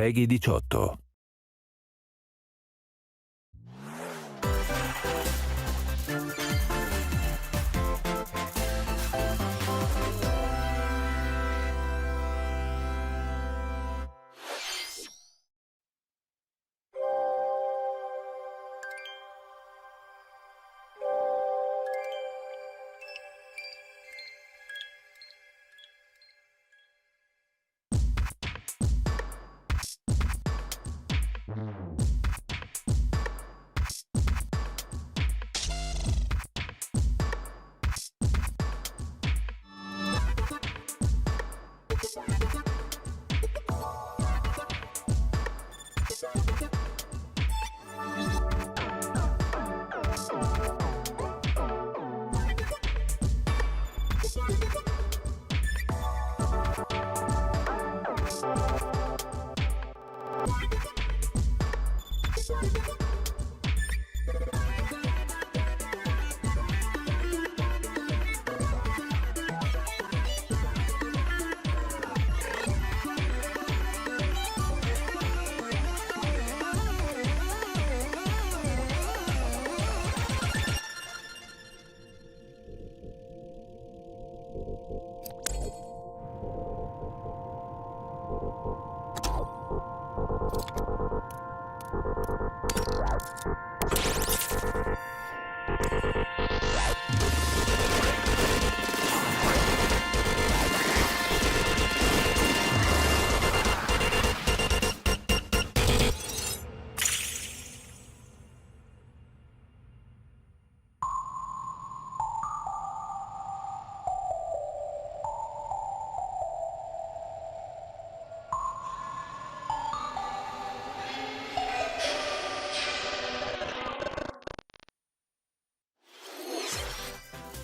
PEGI 18.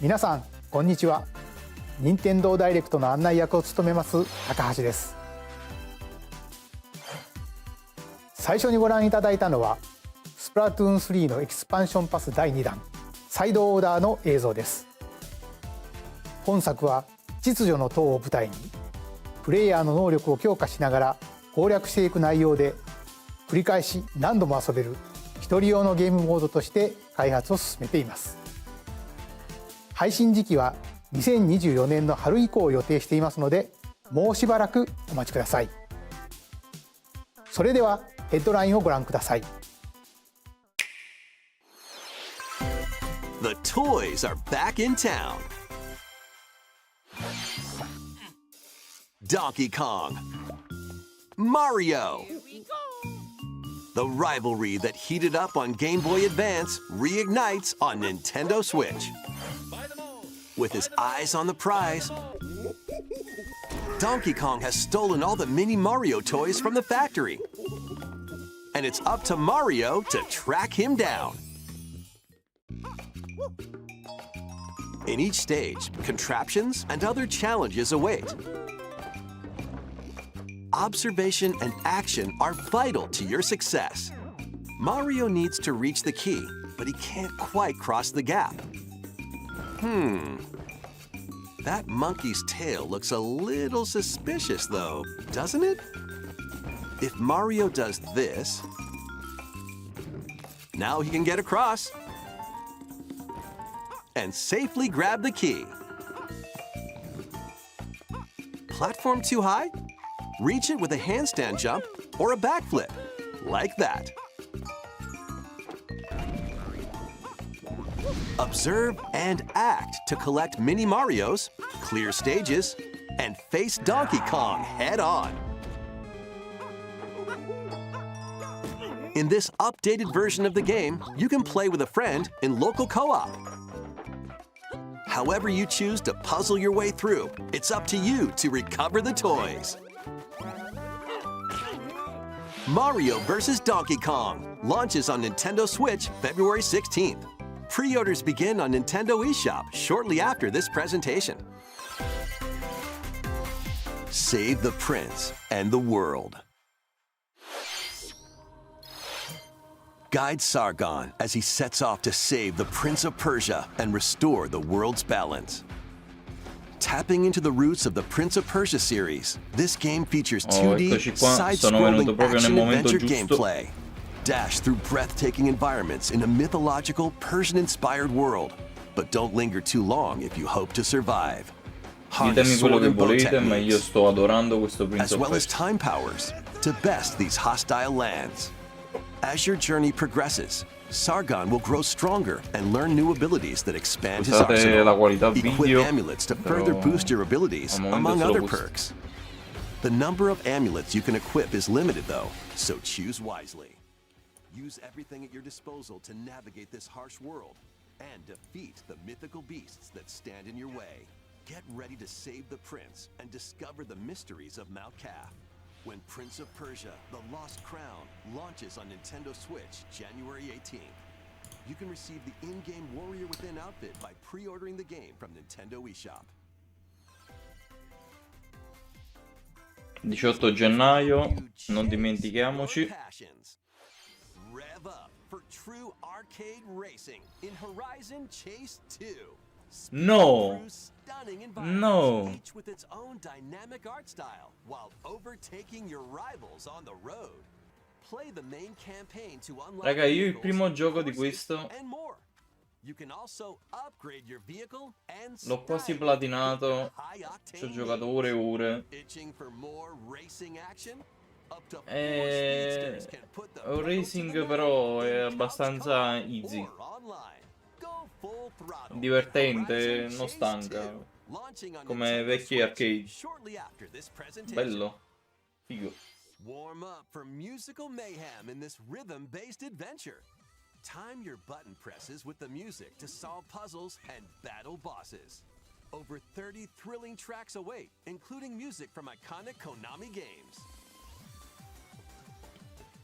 皆さんこんにちは。任天堂ダイレクトの案内役を務めます高橋です。最初にご覧いただいたのはスプラトゥーン3のエキスパンションパス第2弾サイドオーダーの映像です。本作は秩序の塔を舞台にプレイヤーの能力を強化しながら攻略していく内容で、繰り返し何度も遊べる一人用のゲームモードとして開発を進めています。配信時期は2024年の春以降を予定していますので、もうしばらくお待ちください。それではヘッドラインをご覧ください。 The toys are back in town. Donkey Kong, Mario. The rivalry that heated up on Game Boy Advance reignites on Nintendo Switch. With his eyes on the prize, Donkey Kong has stolen all the mini Mario toys from the factory. And it's up to Mario to track him down. In each stage, contraptions and other challenges await. Observation and action are vital to your success. Mario needs to reach the key, but he can't quite cross the gap. That monkey's tail looks a little suspicious though, doesn't it? If Mario does this, now he can get across and safely grab the key. Platform too high? Reach it with a handstand jump or a backflip, like that. Observe and act to collect mini Marios, clear stages, and face Donkey Kong head on. In this updated version of the game, you can play with a friend in local co-op. However you choose to puzzle your way through, it's up to you to recover the toys. Mario vs. Donkey Kong launches on Nintendo Switch February 16th. Pre-orders begin on Nintendo eShop shortly after this presentation. Save the prince and the world. Guide Sargon as he sets off to save the Prince of Persia and restore the world's balance. Tapping into the roots of the Prince of Persia series, this game features Oh, 2D, eccoci qua, sono side-scrolling venuto proprio nel momento action-adventure giusto. gameplay. Dash through breathtaking environments in a mythological, Persian-inspired world. But don't linger too long if you hope to survive. Ditemi Harness quello sword che and bow volete, ma io techniques, sto adorando questo Prince as of well as Persia. time powers, to best these hostile lands. As your journey progresses, Sargon will grow stronger and learn new abilities that expand his Scusate la arsenal. qualità Equip video, amulets to però further boost your abilities, al momento among solo other questo. perks. The number of amulets you can equip is limited though, so choose wisely. Use everything at your disposal to navigate this harsh world and defeat the mythical beasts that stand in your way. Get ready to save the prince and discover the mysteries of Mount Kaf when Prince of Persia: The Lost Crown launches on Nintendo Switch January 18th. You can receive the in-game Warrior Within outfit by pre-ordering the game from Nintendo eShop. 18 gennaio, You non chase dimentichiamoci. your passions. Rev up for true arcade racing in Horizon Chase 2. Speed No. through stunning environments, No. each with its own dynamic art style, while overtaking your rivals on the road. Play the main campaign to unlock Raga, io il vehicles, primo gioco di courses, questo and more. You can also upgrade your vehicle and l'ho quasi style it platinato, with your high-octane ci ho giocato needs. ore e ore. Itching for more racing action? Up to 4 È speedsters can put the un pedal to the racing metal però è in couch abbastanza co-op easy. or online. Go full throttle. Divertente, Horizon non Chase stanca, 2, launching on come Nintendo vecchi Switch arcade. shortly after this presentation. Bello, figo. Warm up for musical mayhem in this rhythm-based adventure. Time your button presses with the music to solve puzzles and battle bosses. Over 30 thrilling tracks await, including music from iconic Konami games.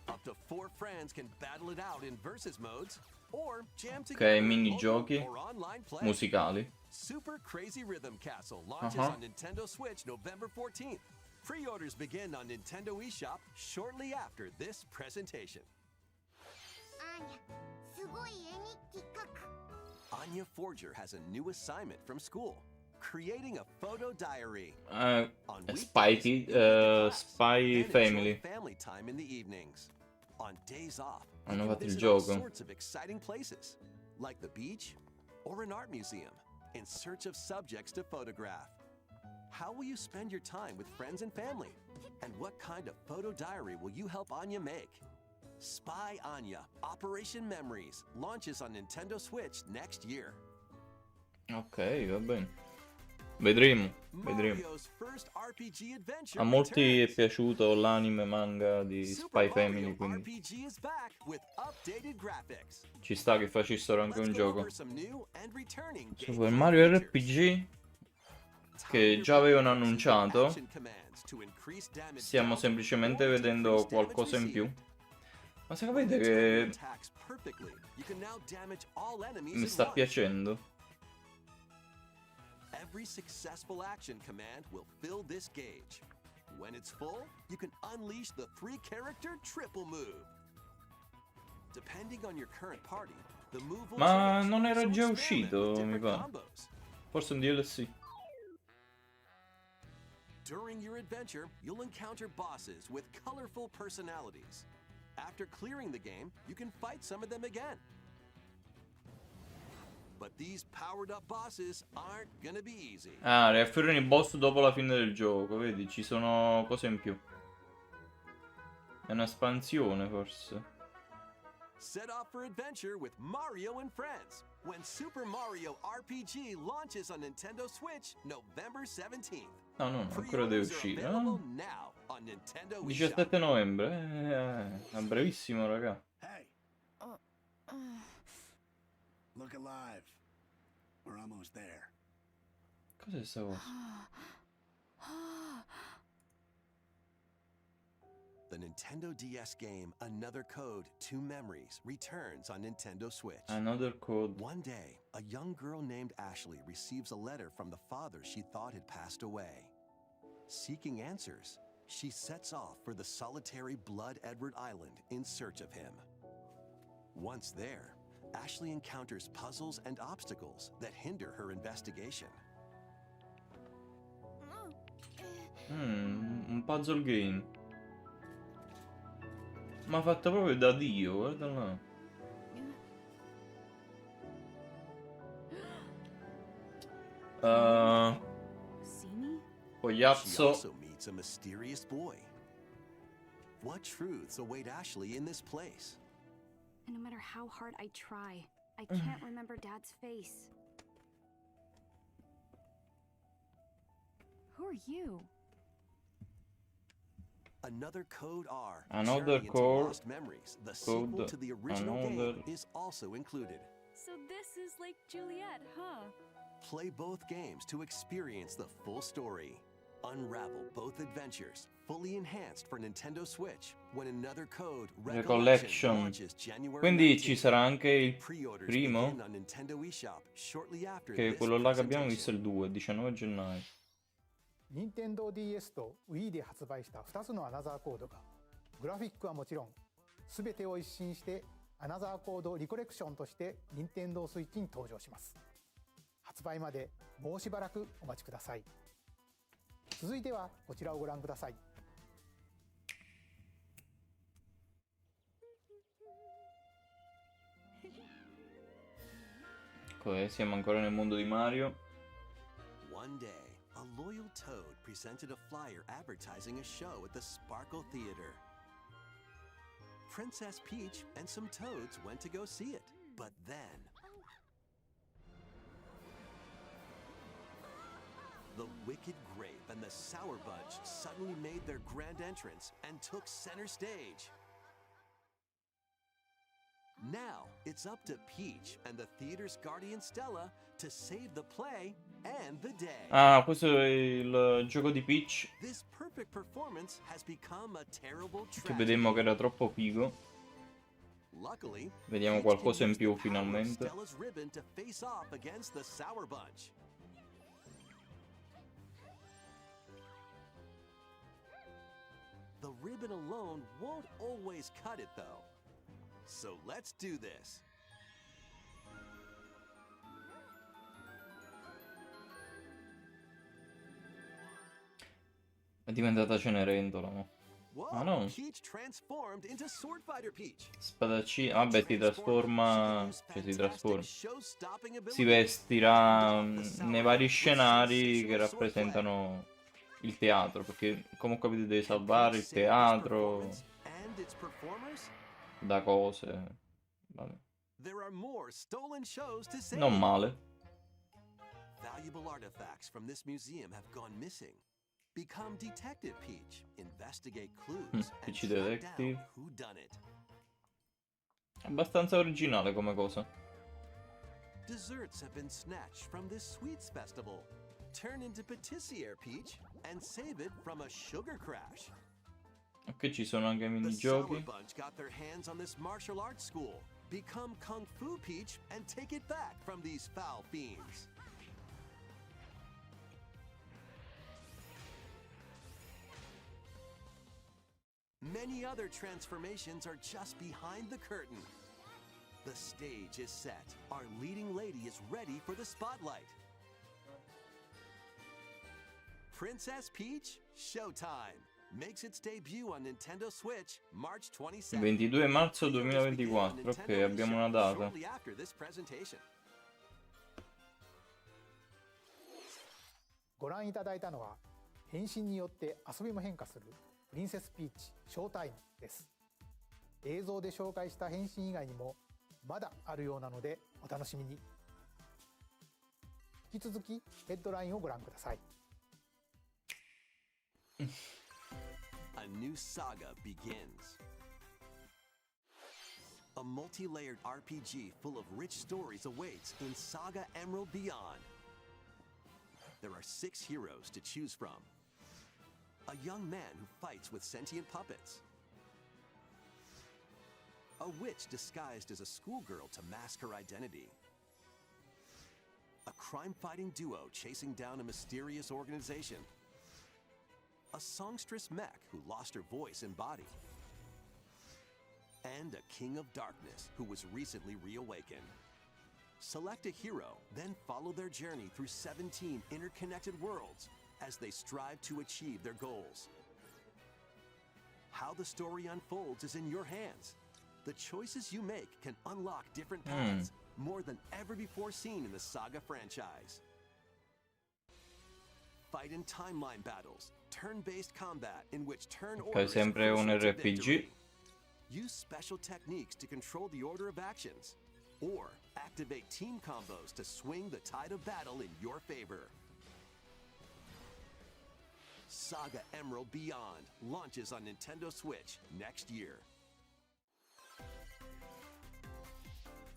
Up to 4 friends can battle it out in versus modes or jam together in minigiochi mobile or online play. musicali. Super Crazy Rhythm Castle launches on Nintendo Switch November 14th. Pre-orders begin on Nintendo eShop shortly after this presentation. アーニャすごい絵日記書く Anya Forger has a new assignment from school: creating a photo diary. On Spikey, weekdays, you can class Spy and enjoy Family. family time in the evenings. On days off, you Hanno can fatto il visit all gioco. sorts of exciting places, like the beach or an art museum, in search of subjects to photograph. How will you spend your time with friends and family? And what kind of photo diary will you help Anya make? Spy Anya: Operation Memories launches on Nintendo Switch next year. Ok, va bene. Vedremo, vedremo. Mario's first RPG adventure A molti è returns. piaciuto l'anime manga di Super Spy Family, Mario quindi RPG is back with updated graphics. ci sta che facessero anche Let's un go gioco. over some new and returning Super gameplay Mario features. RPG, che Time già avevano your buttons to annunciato. action commands to increase damage Stiamo dealt semplicemente or vedendo decrease damage qualcosa in più. received. Ma se When capite the timer che attacks perfectly, you can now damage all enemies mi at sta once. piacendo. Every successful action command will fill this gauge. When it's full, you can unleash the 3-character triple move. Depending on your current party, the move will Ma change, non era so già experiment uscito, with mi different pare. combos. Forse un DLC. During your adventure, you'll encounter bosses with colorful personalities. After clearing the game, you can fight some of them again. But these powered-up bosses aren't gonna be easy. Ah, riaffiorano i boss dopo la fine del gioco, vedi? Ci sono cose in più. È un'espansione, forse. Set off for adventure with Mario and Friends when Super Mario RPG launches on Nintendo Switch November 17th. No, no, ancora deve Pre-orders are uscire. available Ah, now on Nintendo eShop. 17 novembre. È brevissimo, raga. Hey, look alive. We're almost there. Cos'è sta cosa? The Nintendo DS game Another Code: Two Memories returns on Nintendo Switch. Another Code. One day, a young girl named Ashley receives a letter from the father she thought had passed away. Seeking answers, she sets off for the solitary Blood Edward Island in search of him. Once there, Ashley encounters puzzles and obstacles that hinder her investigation. un puzzle game. Ma fatto proprio da Dio, guarda là. See me? She Fogliazzo. also meets a mysterious boy. What truths await Ashley in this place? And no matter how hard I try, I can't remember Dad's face. Who are you? Another Code R. Another Journey into Code- Lost Memories. The sequel Code- to the original another- game is also included. So this is like Juliet, huh? Play both games to experience the full story. Unravel both adventures, fully enhanced for Nintendo Switch, when Another Code Recollection. launches January Quindi ci 19th. sarà anche il Pre-orders primo, begin on Nintendo eShop shortly after che è this quello là che abbiamo presentation. visto, il 2, 19 gennaio.任天堂 DS と Wii で発売した2つのアナザーコードがグラフィックはもちろん全てを一新してアナザーコードリコレクションとして任天堂スイッチに登場します。発売までもうしばらくお待ちください。続いてはこちらをご覧ください。Siamo ancora nel mondo di Mario. One day, a loyal toad presented a flyer advertising a show at the Sparkle Theater. Princess Peach and some toads went to go see it, but then the Wicked Grape and the Sour Bunch suddenly made their grand entrance and took center stage. Now, it's up to Peach and the theater's guardian Stella to save the play and the day. Ah, questo è il gioco di Peach, This perfect performance has become a terrible che tragedy. vedemmo che era troppo figo. Luckily, Vediamo Peach qualcosa can in use the più power of finalmente. Stella's ribbon to face off against the Sour Bunch. The ribbon alone won't always cut it, though. So let's do this. È diventata Cenerentola, mo. Whoa, Ah, no. Peach transformed into Sword Fighter Peach. Spadaccino. Vabbè, si trasforma. Cioè, si trasforma. Show-stopping ability. Si vestirà nei vari scenari che rappresentano il teatro. Perché, come ho capito, devi salvare il teatro And its performers? da cose. Vabbè. There are more stolen shows to save. Non male. Valuable artifacts from this museum have gone missing. Become Detective Peach. Investigate clues and Peach track Detective. down who done it. Abbastanza originale come cosa. Desserts have been snatched from this sweets festival. Turn into patissiere Peach and save it from a sugar crash. Ok, ci sono anche The Sour minigiochi. Bunch got their hands on this martial arts school. Become Kung Fu Peach and take it back from these foul fiends. Many other transformations are just behind the curtain. The stage is set. Our leading lady is ready for the spotlight. Princess Peach Showtime makes its debut on Nintendo Switch March 27th. 22 marzo 2024. Ok, abbiamo una data. Shortly after this presentation. ご覧いただいたのは変身によって遊びも変化するプリンセスピーチショータイムです。映像で紹介した変身以外にもまだあるようなのでお楽しみに。引き続きヘッドラインをご覧ください。A new saga begins. A multi-layered RPG full of rich stories awaits in Saga Emerald Beyond. There are 6 heroes to choose from. A young man who fights with sentient puppets. A witch disguised as a schoolgirl to mask her identity. A crime-fighting duo chasing down a mysterious organization. A songstress mech who lost her voice and body. And a king of darkness who was recently reawakened. Select a hero, then follow their journey through 17 interconnected worlds as they strive to achieve their goals. How the story unfolds is in your hands. The choices you make can unlock different paths, more than ever before seen in the Saga franchise. Fight in timeline battles, turn-based combat in which turn order is sempre un crucial to RPG. victory. Use special techniques to control the order of actions, or activate team combos to swing the tide of battle in your favor. Saga Emerald Beyond launches on Nintendo Switch next year.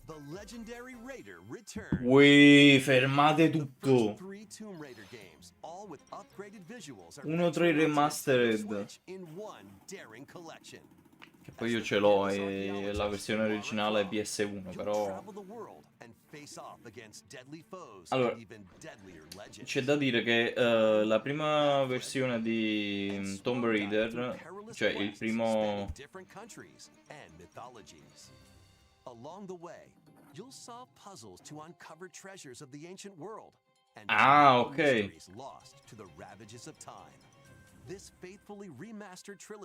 The legendary Raider returns. Ui, fermate tutto. 3 Tomb Raider games, all with upgraded visuals, are 1-3 remastered. Switch in one daring collection. Che poi io ce l'ho e la versione originale è PS1, però... Allora, c'è da dire che la prima versione di Tomb Raider, cioè il primo... Ah, ok.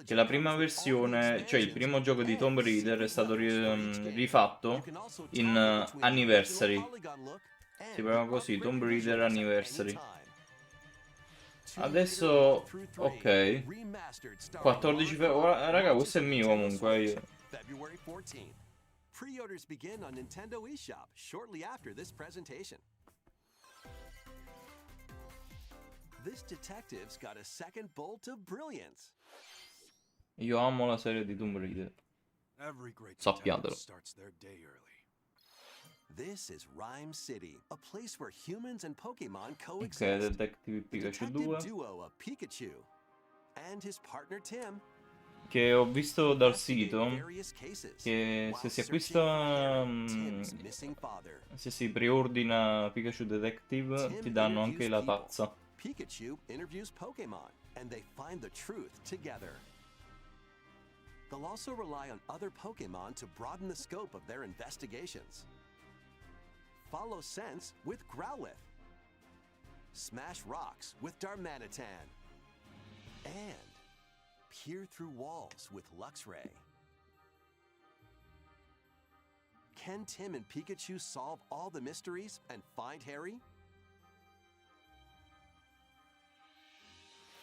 Che la prima versione, cioè il primo gioco di Tomb Raider è stato rifatto in Anniversary. Si chiama così, Tomb Raider Anniversary. Adesso, ok. 14 febbraio, raga, questo è mio comunque. Pre-orders begin on Nintendo eShop shortly after this presentation. This detective's got a second bolt of brilliance. Io amo la serie di Tomb Raider. Sappiatelo. Starts their day early. This is Rhyme City, a place where humans and Pokémon Ok, coexist. Detective Pikachu Detective 2. duo of Pikachu and his partner Tim. Che ho visto dal sito Various cases, che while se si searching acquista, for Tim's missing father. se si preordina Pikachu Detective, ti danno anche la tazza. Pikachu interviews Pokémon, and they find the truth together. They'll also rely on other Pokémon to broaden the scope of their investigations. Follow Sense with Growlithe. Smash rocks with Darmanitan. And peer through walls with Luxray. Can Tim and Pikachu solve all the mysteries and find Harry?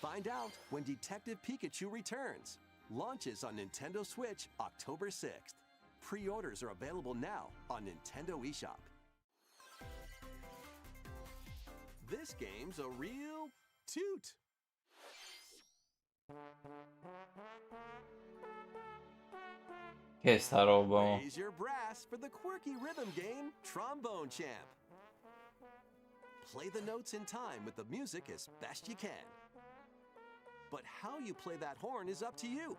Find out when Detective Pikachu returns. Launches on Nintendo Switch October 6th. Pre-orders are available now on Nintendo eShop. This game's a real toot. Che è sta roba? Raise your brass for the quirky rhythm game Trombone Champ. Play the notes in time with the music as best you can. But how you play that horn is up to you.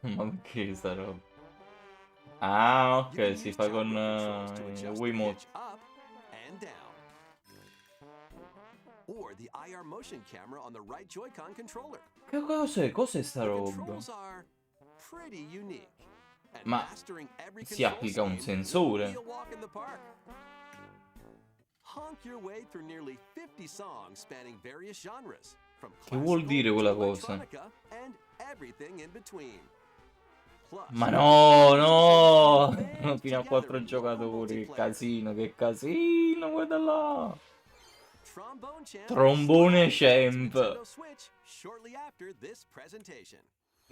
Ma perché sta roba? Ah, You can ok, si use fa con chakra controls to adjust the Wiimote. pitch up and down. Or the IR motion camera on the right Joy-Con controller. Che cos'è? Cos'è sta The roba? controls are pretty unique. And Ma mastering every si control applica un scheme sensore? will be a walk in the park. Honk your way through nearly 50 songs spanning various genres, from Che vuol classical dire quella to cosa? electronica and everything in between. Plus, Ma no, no! band Fino a together 4 in giocatori, multiplayer. che casino, guarda là! Trombone Champ Trombone is live on Champ. Nintendo Switch shortly after this presentation.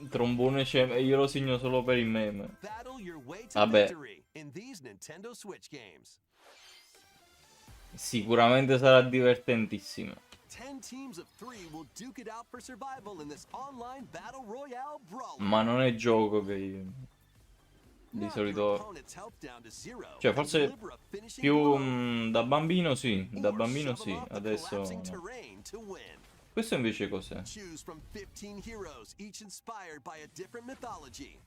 Trombone c'è, io lo segno solo per il meme. Battle your way to Vabbè, victory in these Nintendo Switch games. sicuramente sarà divertentissimo. 10 teams of 3 will duke it out for survival in this online battle royale brawler. Ma non è gioco che io di Knock your solito... opponent's health down to zero Cioè, and forse deliver a finishing più blow, da bambino sì, da or bambino shove 'em sì, off the adesso collapsing no. terrain to win. Questo invece cos'è? Choose from 15 heroes, each inspired by a different mythology.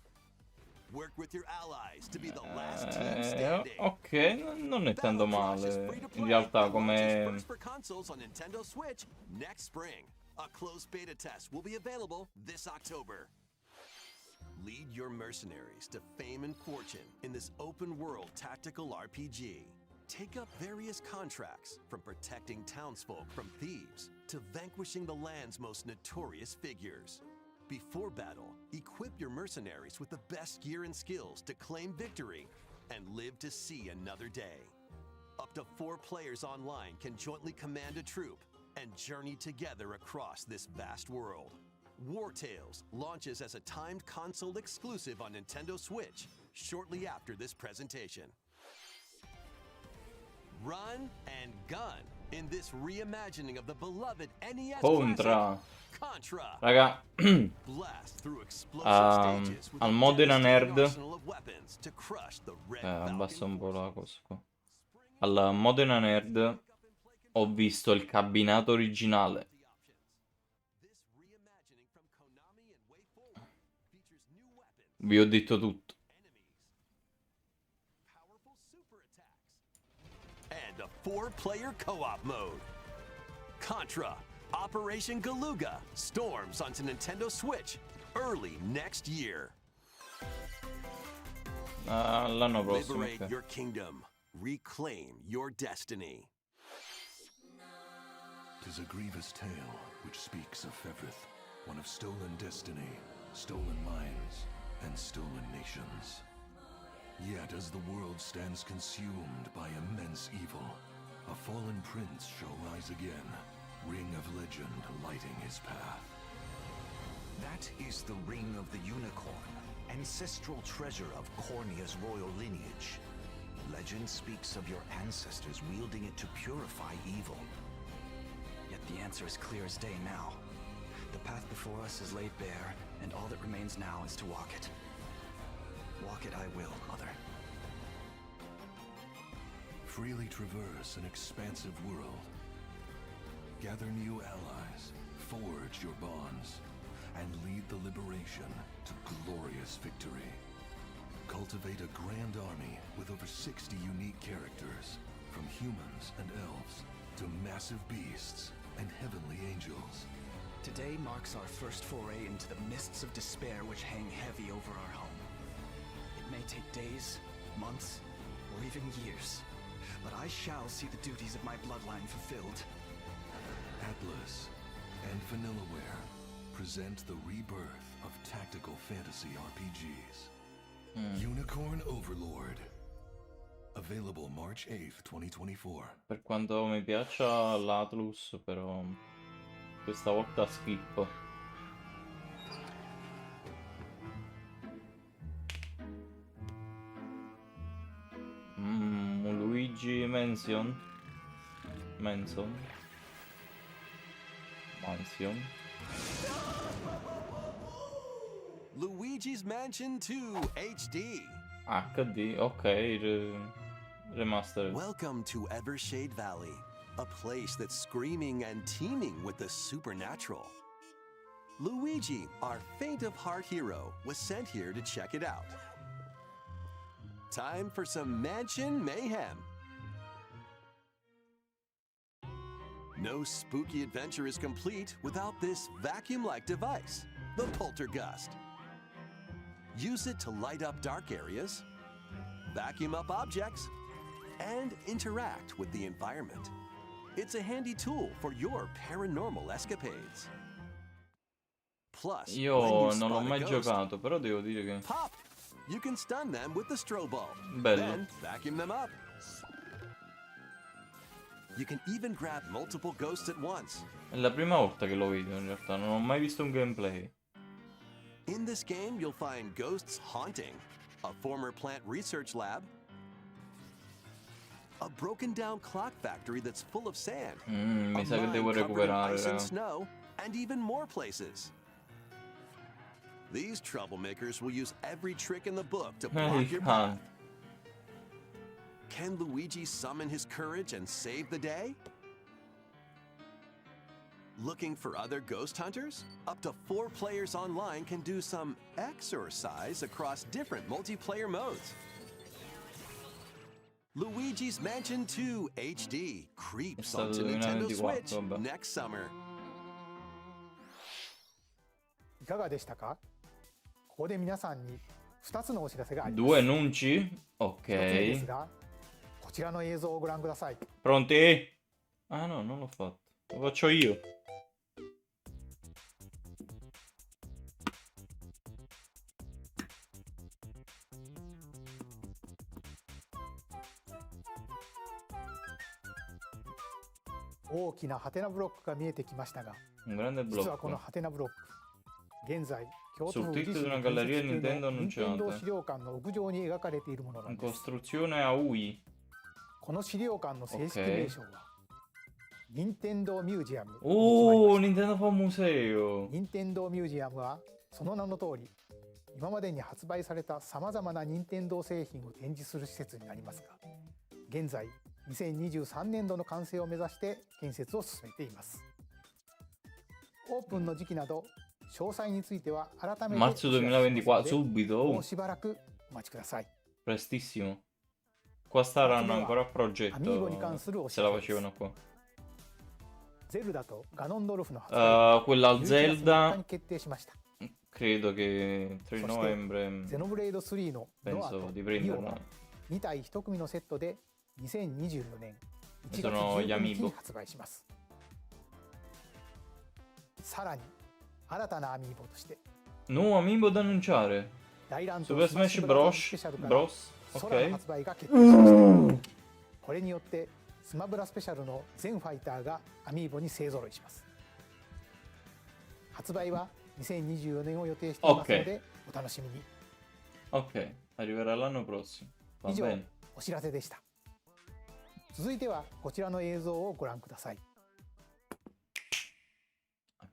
Work with your allies to be the last team standing. Ok, non è tanto Battle Crush is male free to in play realtà and launches come... first for consoles on Nintendo Switch next spring. A closed beta test will be available this October. Lead your mercenaries to fame and fortune in this open-world tactical RPG. Take up various contracts, from protecting townsfolk from thieves to vanquishing the land's most notorious figures. Before battle, equip your mercenaries with the best gear and skills to claim victory and live to see another day. Up to 4 players online can jointly command a troop and journey together across this vast world. War Tales launches as a timed console exclusive on Nintendo Switch shortly after this presentation. Run and gun in this reimagining of the beloved NES Contra. classic, Contra. Raga, Blast through explosive stages with al a Modena devastating Nerd, arsenal of weapons to crush the Red abbasso un po' Falcon la cosa qua. Al Modena Nerd ho visto il cabinato originale. This reimagining from Konami and WayForward features new weapons, Vi ho detto tutto. enemies, powerful super attacks, and a 4-player co-op mode. Contra Operation Galuga storms onto Nintendo Switch early next year. L'anno prossimo. Liberate Ok. your kingdom. Reclaim your destiny. 'Tis a grievous tale which speaks of Fevrith, one of stolen destiny, stolen minds, and stolen nations. Yet as the world stands consumed by immense evil, a fallen prince shall rise again, ring of legend lighting his path. That is the Ring of the Unicorn, ancestral treasure of Cornia's royal lineage. Legend speaks of your ancestors wielding it to purify evil. Yet the answer is clear as day now. The path before us is laid bare, and all that remains now is to walk it. Walk it I will, Mother. Freely traverse an expansive world. Gather new allies, forge your bonds, and lead the liberation to glorious victory. Cultivate a grand army with over 60 unique characters, from humans and elves to massive beasts and heavenly angels. Today marks our first foray into the mists of despair which hang heavy over our home. It may take days, months, or even years, but I shall see the duties of my bloodline fulfilled. Atlas and Vanillaware present the rebirth of tactical fantasy RPGs. Unicorn Overlord. Available March 8th, 2024. Per quanto mi piaccia l'Atlus, però questa volta skip. Luigi Mansion. Mansion. Luigi's Mansion 2 HD. HD, ok, remastered. Welcome to Evershade Valley, a place that's screaming and teeming with the supernatural. Luigi, our faint of heart hero, was sent here to check it out. Time for some mansion mayhem. No spooky adventure is complete without this vacuum-like device, the Poltergust. Use it to light up dark areas, vacuum up objects, and interact with the environment. It's a handy tool for your paranormal escapades. Plus, when Io you non l'ho spot a mai ghost, giocato, però devo dire che pop! You can stun them with the strobe bulb. Bello. Then vacuum them up. You can even grab multiple ghosts at once. è la prima volta che lo vedo in realtà, non ho mai visto un gameplay. In this game, you'll find ghosts haunting, a former plant research lab, a broken down clock factory that's full of sand, Mi a sa che mine devo covered in recuperare, ice and raga. snow, and even more places. These troublemakers will use every trick in the book to block your path. Can Luigi summon his courage and save the day? Looking for other ghost hunters? Up to 4 players online can do some exercise across different multiplayer modes. Luigi's Mansion 2 HD creeps stato onto Nintendo 2024, Switch vabbè. next summer. いかがでしたか？ここで皆さんに2つのお知らせがあります。 Due annunci? 1つ目で Ok. すが、こちらの映像をご覧ください。 Pronti? Ah no, non l'ho fatto. Lo faccio io. 大きなハテナブロックが見えてきましたが、 Un grande 実はこの blocco. ハテナブロック、現在京都 Sul 府宇治 tetto 市 di una に建 galleria 設中 Nintendo の任天堂 annunciata. 資料館の屋上に描かれているものなん In です。 costruzione a UI. この資料館の正式名称は、任天堂ミュージアムに決まり Oh, ました Nintendo fa un museo. 任天堂ミュージアムはその名の通り、今までに発売されたさまざまな任天堂製品を展示する施設になりますが、現在2023年度の完成を目指して建設を進めています。オープンの時期など詳細については改めて Marzo 2024, subito. もう Oh, しばらくお待ちください。 prestissimo. Qua staranno ancora a アミーゴに関 progetto. するお知 Se ら la せです。 facevano qua. ゼルダとガノンドルフの発売 Quella 11 al 月3日 Zelda. に決定しました。 Credo che 3 novembre. ゼノブレイド3のノア Penso と di ニオ prenderlo. は2体1組のセットで2024年1月 Sono gli 15日 amiibo. に発売します。さらに新たなアミーボとして Nuovo amiibo da annunciare. 大乱闘 Super スマッシ Smash ュブラザーズ Bros. スペシャルから Bros. 空の Ok. 発売が決定しました。これによってスマブラスペシャルの全ファイターがアミーボに勢ぞろいします。発売は2024年を予定していますのでお楽しみに。 Ok, arriverà l'anno prossimo. Va 以上 bene. お知らせでした。続いてはこちらの映像をご覧ください。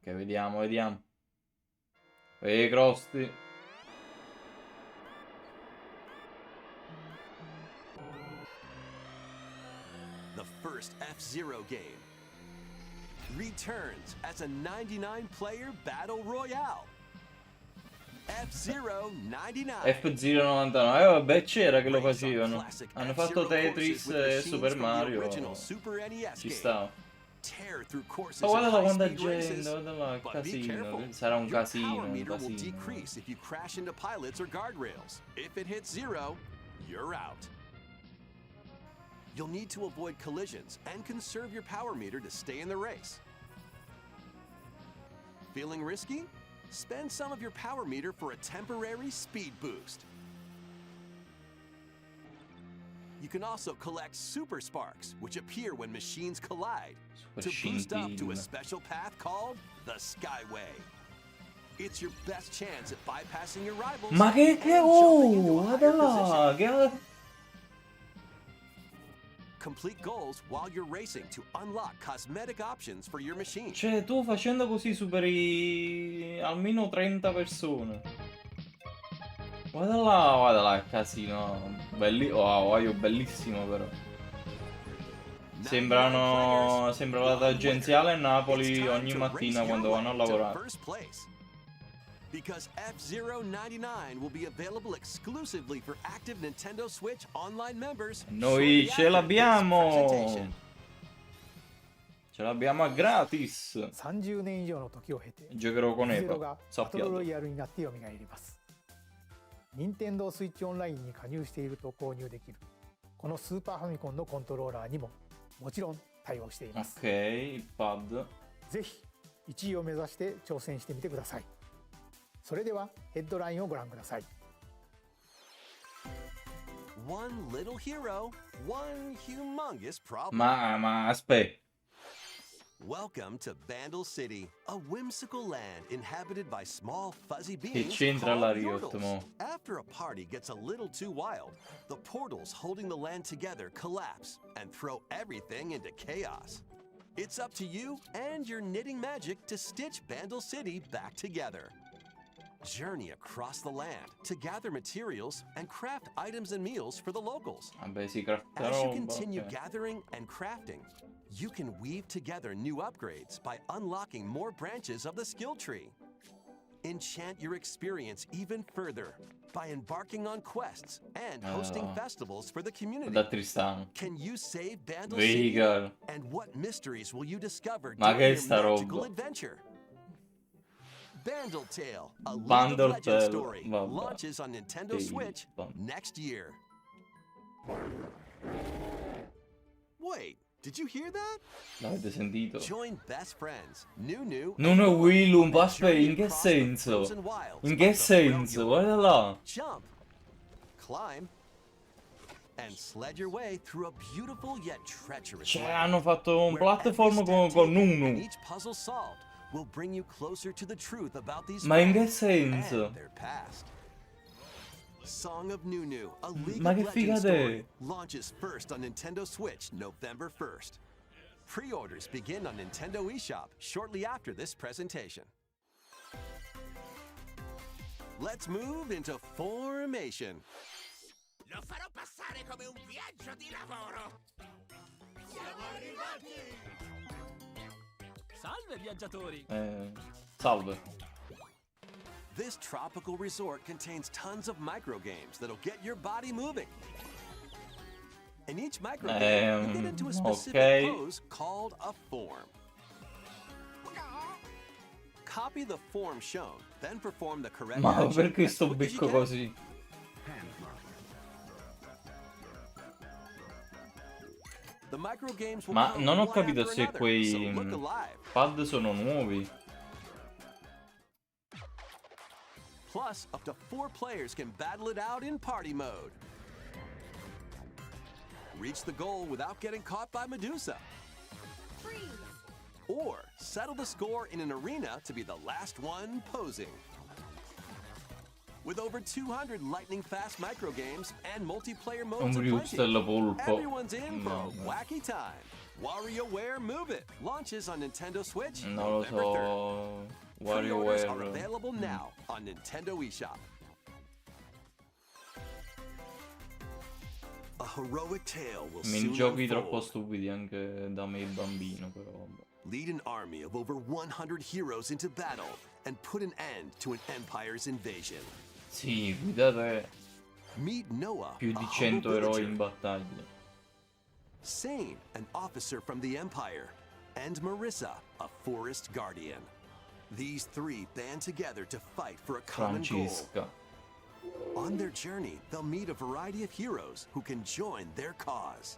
Ok, vediamo, vediamo. Crosti. The first F-Zero game returns as a 99-player battle royale. F-Zero 99. F099. Vabbè, c'era che lo facevano. Hanno fatto Tetris e Super Mario. Ci stava. Tear through courses Ma guarda and là quanta high-speed races. gente, guarda là, But be casino. careful. Sarà un Your casino, power un meter will casino. decrease if you crash into pilots or guardrails. If it hits 0, you're out. You'll need to avoid collisions and conserve your power meter to stay in the race. Feeling risky? Spend some of your power meter for a temporary speed boost. You can also collect super sparks, which appear when machines collide, to boost up to a special path called the Skyway. It's your best chance at bypassing your rivals. Ma che and jumping into a guarda higher là, position. che... Complete goals while you're racing to unlock cosmetic options for your machine. Cioè, tu facendo così superi almeno 30 persone. Guarda là, il casino. Wow, bellissimo però. Sembra la tangenziale a Napoli ogni mattina quando vanno a lavorare. Because F-Zero 99 will be available exclusively for active Nintendo Switch online members. Noi shortly ce after l'abbiamo! this presentation. Ce l'abbiamo a gratis! 30年以上の時を経て Giocherò con ゼロ Epa, がバトルロ sappiate. イヤルになって蘇ります。任天堂スイッチオンラインに加入していると購入できるこのスーパーファミコンのコントローラーにももちろん対応しています。 Ok, il pad. ぜひ1位を目指して挑戦してみてください。それではヘッドラインをご覧ください。 One little hero, one humongous problem. Ma aspetta. Welcome to Bandle City, a whimsical land inhabited by small fuzzy Che beings c'entra called la Riot, Yordles. mo? After a party gets a little too wild, the portals holding the land together collapse and throw everything into chaos. It's up to you and your knitting magic to stitch Bandle City back together. Journey across the land to gather materials and craft items and meals for the locals. Vabbè, si crafta As you roba. continue Ok. gathering and crafting, you can weave together new upgrades by unlocking more branches of the skill tree. Enchant your experience even further by embarking on quests and hosting Ah. festivals for the community. Da Tristano. Can you save Bandle Vedi, City? caro. And what mysteries will you discover Ma during che your sta magical roba? adventure? Bandle Tale, a League of Bandle Legends Tale, story, vabbè. launches on Nintendo Tale, Switch vabbè. next year. Wait, did you hear that? L'avete sentito? Join best friends, Nunu. Non è Willum, aspetta, in che senso? In che senso? Guarda là. Jump, climb, and sled your way through a beautiful yet treacherous Cioè, land, hanno fatto un where every platform step con taken and Nunu. each puzzle solved will bring you closer to the truth about these Ma in che friends and senso? their past. Song of Nunu, a League Ma of che Legends figata story, è? launches first on Nintendo Switch November 1st. Pre-orders begin on Nintendo eShop shortly after this presentation. Let's move into Formation. Lo farò passare come un viaggio di lavoro. Siamo arrivati! Salve viaggiatori! Salve. This tropical resort contains tons of microgames that'll get your body moving. In each microgame, you get into a specific ok. pose called a form. Copy the form shown, then perform the correct Ma action perché as sto quick as you becco can. così? The microgames will Ma come non ho one capito after se another, quei so look alive. pad sono nuovi. Plus, up to 4 players can battle it out in party mode. Reach the goal without getting caught by Medusa. Freeze! Or settle the score in an arena to be the last one posing. With over 200 lightning-fast microgames and multiplayer modes Un aplenty, Ryustello polpo. everyone's in for a No. wacky time. WarioWare Move It launches on Nintendo Switch Non lo November 3rd. so. Pre-orders are WarioWare. available now on Nintendo eShop. A heroic tale will soon Minigiochi troppo unfold. stupidi anche da me bambino, però vabbè. Lead an army of over 100 heroes into battle and put an end to an empire's invasion. Sì, guidate Meet Noah, più a di humble 100 eroi villager. in battaglia. Sane, an officer from the Empire, and Marissa, a forest guardian. These 3 band together to fight for a common goal. Francesca. On their journey, they'll meet a variety of heroes who can join their cause.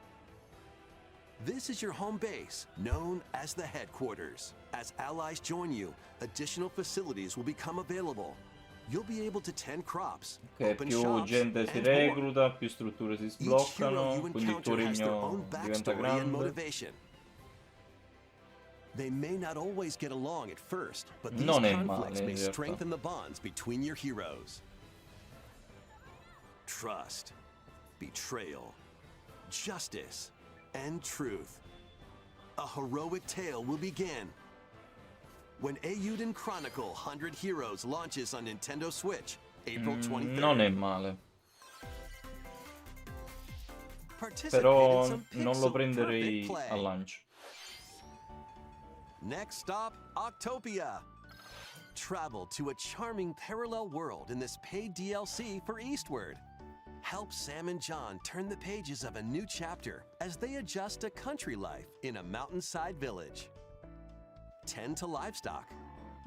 This is your home base, known as the headquarters. As allies join you, additional facilities will become available. You'll be able to tend crops, Che open più shops, gente si and more. recluta, più strutture si Each hero sbloccano, you quindi il tuo encounter has their regno own diventa backstory and grande. motivation. They may not always get along at first, but these Non è conflicts male, may in realtà. strengthen the bonds between your heroes. Trust, betrayal, justice, and truth. A heroic tale will begin when Eiyuden Chronicle 100 Heroes launches on Nintendo Switch, April 23rd. Non è male. Participate Però in some non lo pixel prenderei perfect play. al lancio. Next stop, Octopia. Travel to a charming parallel world in this paid DLC for Eastward. Help Sam and John turn the pages of a new chapter as they adjust to country life in a mountainside village. Tend to livestock,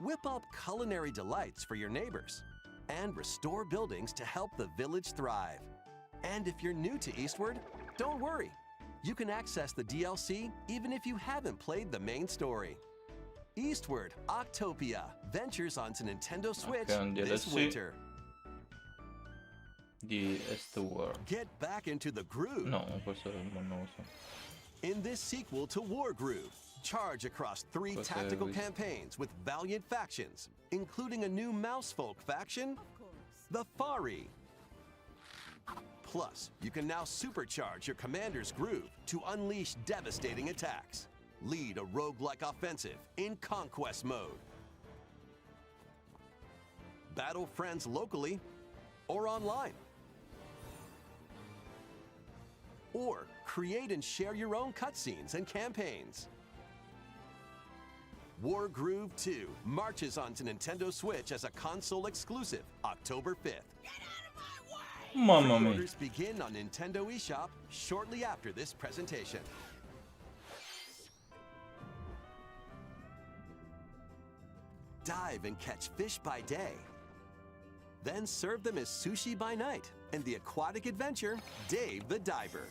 whip up culinary delights for your neighbors, and restore buildings to help the village thrive. And if you're new to Eastward, don't worry. You can access the DLC even if you haven't played the main story. Eastward Octopia ventures onto Nintendo Switch Ok, un this DLC. winter. Di Eastward. Get back into the groove. No, questo non lo so. In this sequel to War Groove, charge across 3 Questo tactical è- campaigns with valiant factions, including a new Mousefolk faction, the Fari. Plus, you can now supercharge your commander's groove to unleash devastating attacks. Lead a roguelike offensive in conquest mode. Battle friends locally or online. Or create and share your own cutscenes and campaigns. War Groove 2 marches onto Nintendo Switch as a console exclusive October 5th. Mamma mia. Pre-orders begin on Nintendo eShop shortly after this presentation. Dive and catch fish by day. Then serve them as sushi by night in the aquatic adventure Dave the Diver.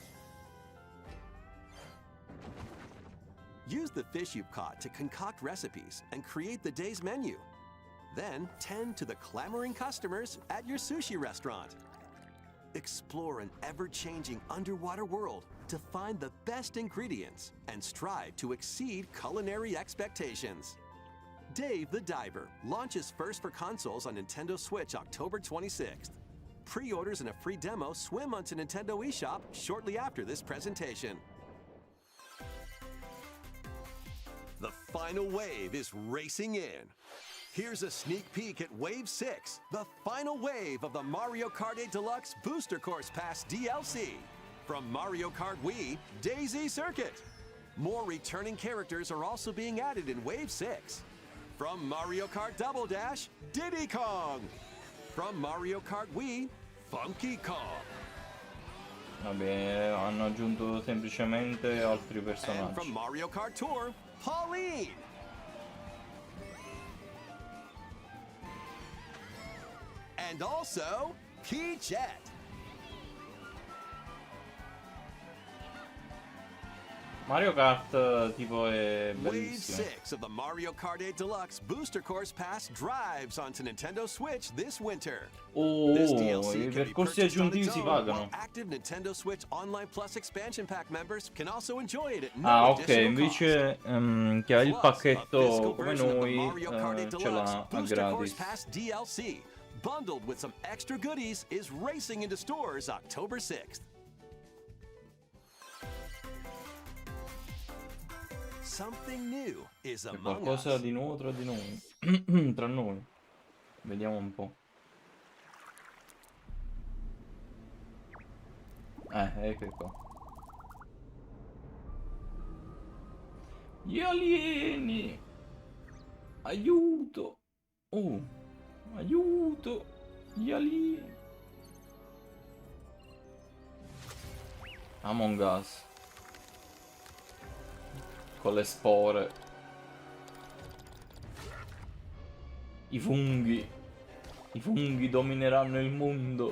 Use the fish you've caught to concoct recipes and create the day's menu. Then tend to the clamoring customers at your sushi restaurant. Explore an ever-changing underwater world to find the best ingredients and strive to exceed culinary expectations. Dave the Diver launches first for consoles on Nintendo Switch October 26th. Pre-orders and a free demo swim onto Nintendo eShop shortly after this presentation. The final wave is racing in. Here's a sneak peek at Wave 6, the final wave of the Mario Kart 8 Deluxe Booster Course Pass DLC. From Mario Kart Wii, Daisy Circuit. More returning characters are also being added in Wave 6. From Mario Kart Double Dash, Diddy Kong. From Mario Kart Wii, Funky Kong. Vabbè, hanno aggiunto semplicemente altri And personaggi. from Mario Kart Tour, Pauline. And also, Peachette. Mario Kart tipo è Wave bellissimo. 6 of the Mario Kart 8 Deluxe Booster Course Pass drives onto Nintendo Switch this winter. Oh, This i DLC can be percorsi purchased on aggiuntivi its si own, pagano. while active Nintendo Switch Online Plus expansion pack members can also enjoy it at no Ah, ok, additional invece chi ha il Plus, a pacchetto physical come version of the noi Mario Kart 8 ce Deluxe l'ha a Booster Course gratis. Pass DLC, bundled with some extra goodies, is racing into stores October 6th. Something new is C'è among qualcosa us. di nuovo tra di noi. Tra noi. Vediamo un po'. Ecco qua. Gli alieni! Aiuto! Oh! Aiuto! Gli alieni! Among Us. Con le spore. I funghi. I funghi domineranno il mondo.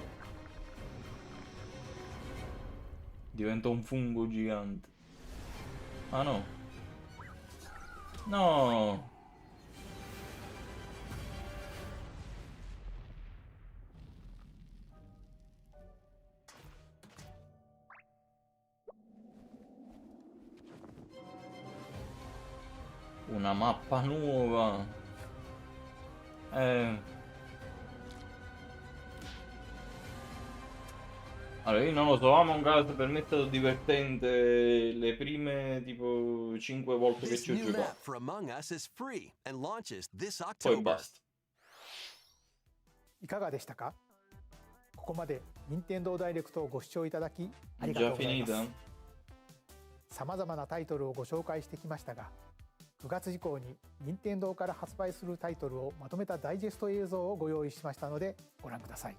Diventa un fungo gigante. Ah no. No. Una mappa nuova. Allora, io non lo so, Among Us per me è stato divertente le prime tipo 5 volte che This ci ho new map giocato. for Among Us is free and launches this Poi October. basta. いかがでしたか？ここまで任天堂ダイレクトをご視聴いただきありがとう Già ございます finita? さまざまなタイトルをご紹介してきましたが、9月以降に任天堂から発売するタイトルをまとめたダイジェスト映像をご用意しましたのでご覧ください。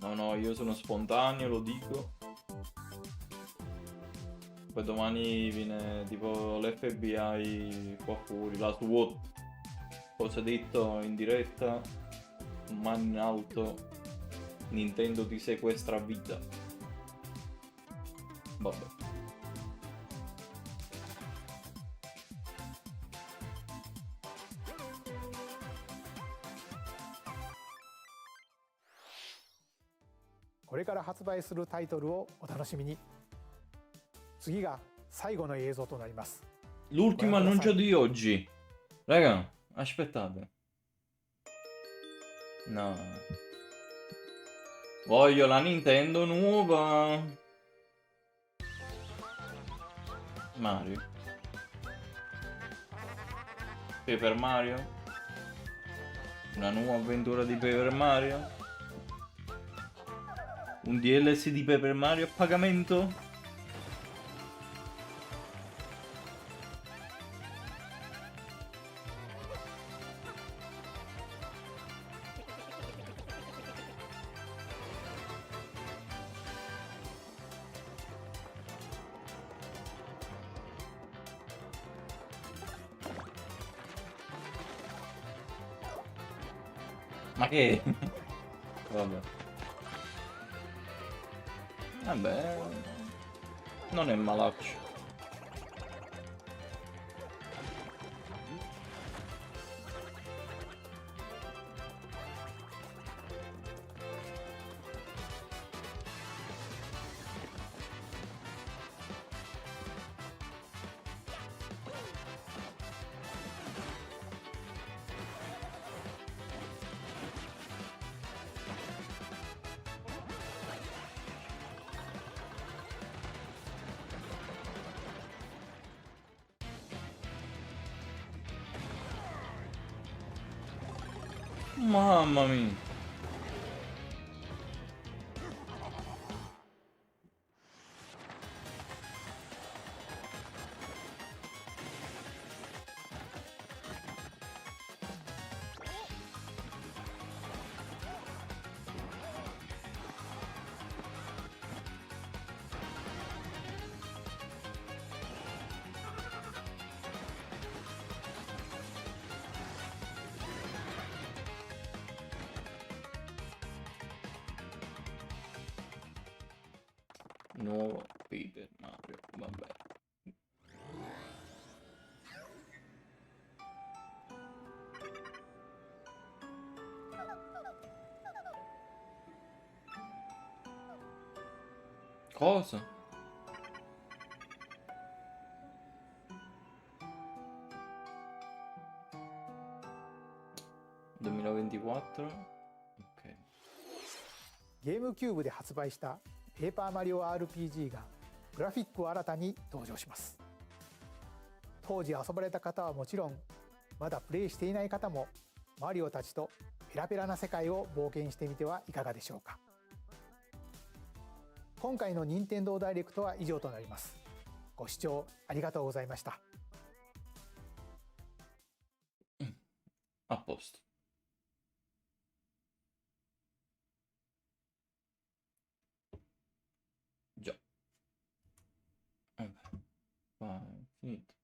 No, no, io sono spontaneo, lo dico. Poi domani viene tipo l'FBI qua fuori, la SWAT. Cosa detto in diretta? Mano in alto. Nintendo ti sequestra a vita. Vabbè.これから発売するタイトルをお楽しみに。次が最後の映像となります。 L'ultimo annuncio di oggi. Raga, aspettate. No. Voglio la Nintendo nuova. Mario. Paper Mario. Una nuova avventura di Paper Mario. Un DLC di Paper Mario a pagamento? Ma che? Vabbè. Vabbè. Non è malaccio. Mamma mia. Nuovo Paper Mario, vabbè. Cosa? (2024) Ok. ゲームキューブで発売したペーパーマリオ RPG がグラフィックを新たに登場します。当時遊ばれた方はもちろん、まだプレイしていない方もマリオたちとペラペラな世界を冒険してみてはいかがでしょうか。今回の任天堂ダイレクトは以上となります。ご視聴ありがとうございました。A posto. Già. Vabbè. Vai, finito.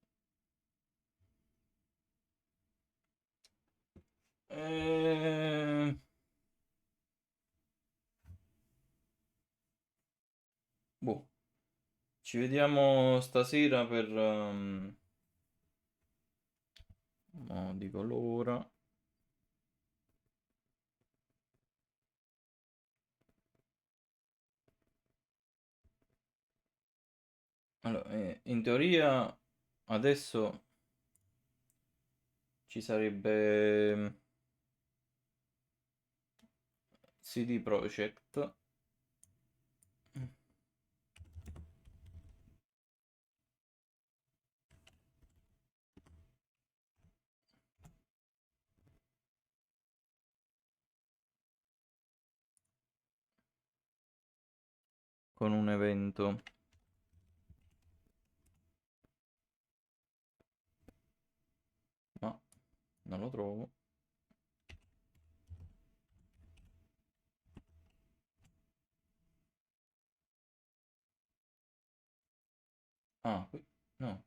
Boh. Ci vediamo stasera per... no, dico l'ora. Allora, in teoria adesso ci sarebbe CD Projekt. Con un evento. Ma non lo trovo. Ah, qui. No.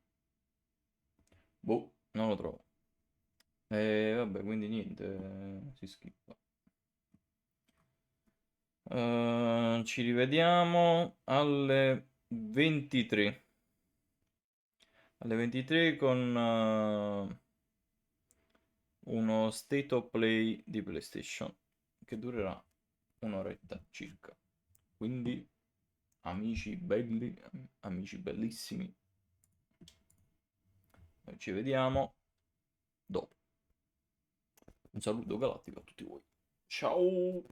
Boh, non lo trovo. Vabbè, quindi niente, si skippa. Ci rivediamo alle 23. Alle 23 con uno state of play di PlayStation che durerà un'oretta circa. Quindi, amici belli, amici bellissimi, noi ci vediamo dopo. Un saluto galattico a tutti voi. Ciao!